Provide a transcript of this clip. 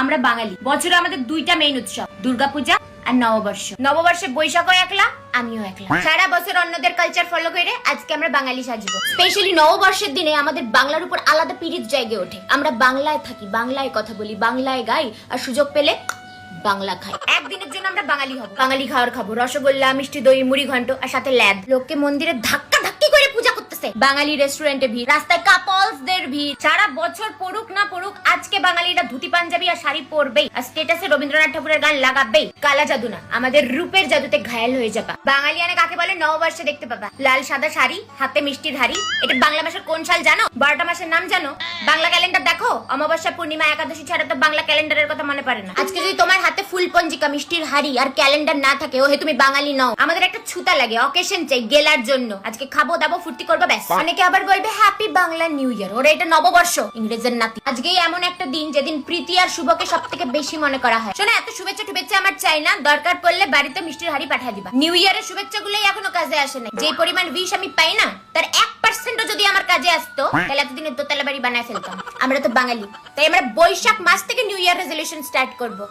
আমরা বাঙালি, বছরে আমাদের দুইটা মেইন উৎসব, দুর্গাপূজা আর নববর্ষ। নববর্ষে বৈশাখও একলা, আমিও একলা। সারা বছর অন্যদের কালচার ফলো করে আজকে আমরা বাঙালি সাজবো। স্পেশালি নববর্ষের দিনে আমাদের বাংলার উপর আলাদা পিরিত জায়গা ওঠে। আমরা বাংলায় থাকি, বাংলায় কথা বলি, বাংলায় গাই, আর সুযোগ পেলে বাংলা খাই। একদিনের জন্য আমরা বাঙালি হব। বাঙালি খাবার খাবো, রসগোল্লা, মিষ্টি দই, মুড়ি ঘন্ট আর সাথে ল্যাদ। লোককে মন্দিরে ধাক্কা ধাক্কি করে পূজা করতেছে, বাঙালি রেস্টুরেন্টে ভিড়, রাস্তায় কাপলসদের ভিড়। সারা বছর পড়ুক না পড়ুক, আজকে বাঙালিরা ধুতি পাঞ্জাবি আর শাড়ি পরবেই, আর স্ট্যাটাসে রবীন্দ্রনাথ ঠাকুরের গান লাগাবেই। কালা জাদু না, আমাদের রূপের জাদুতে ঘায়েল হয়ে যাবা। বাঙালিয়ানা কাকে বলে নববর্ষে দেখতে পাবা, লাল সাদা শাড়ি, হাতে মিষ্টির হাড়ি। এটা বাংলা মাসের কোন সাল জানো? 12টা মাসের নাম জানো? বাংলা ক্যালেন্ডার দেখো, অমাবস্যা, পূর্ণিমা, একাদশী ছাড়া তো বাংলা ক্যালেন্ডারের কথা মনে পড়ে না। আজকে যদি তোমার হাতে ফুল পঞ্জিকা, মিষ্টির হাড়ি আর ক্যালেন্ডার না থাকে, ওহে তুমি বাঙালি নও। আমাদের একটা ছুতা লাগে, অকেশন চাই গেলার জন্য। আজকে খাবো দাবো ফুর্তি করবো ব্যাস। অনেকে আবার বলবে হ্যাপি বাংলা নিউ ইয়ার, ওরা এটা নববর্ষ, ইংরেজের নাতি। আজকেই এমন একটা দিন যেদিন প্রীতি আর শুভকে সব থেকে বেশি মনে করা হয়। শোনো, এত শুভেচ্ছা টুভেচ্ছা আমার চাই না, দরকার পড়লে বাড়িতে মিষ্টির হাড়ি পাঠিয়ে দিবা। নিউ ইয়ারের শুভেচ্ছা গুলোই এখনো কাজে আসে না। যে পরিমাণ উইশ আমি পাই না, তার 1% যদি আমার কাজে আসতো, তাহলে এতদিনে দোতলা বাড়ি বানায় ফেলতাম। আমরা তো বাঙালি, তাই আমরা বৈশাখ মাস থেকে নিউ ইয়ার রেজলিউশন স্টার্ট করবো।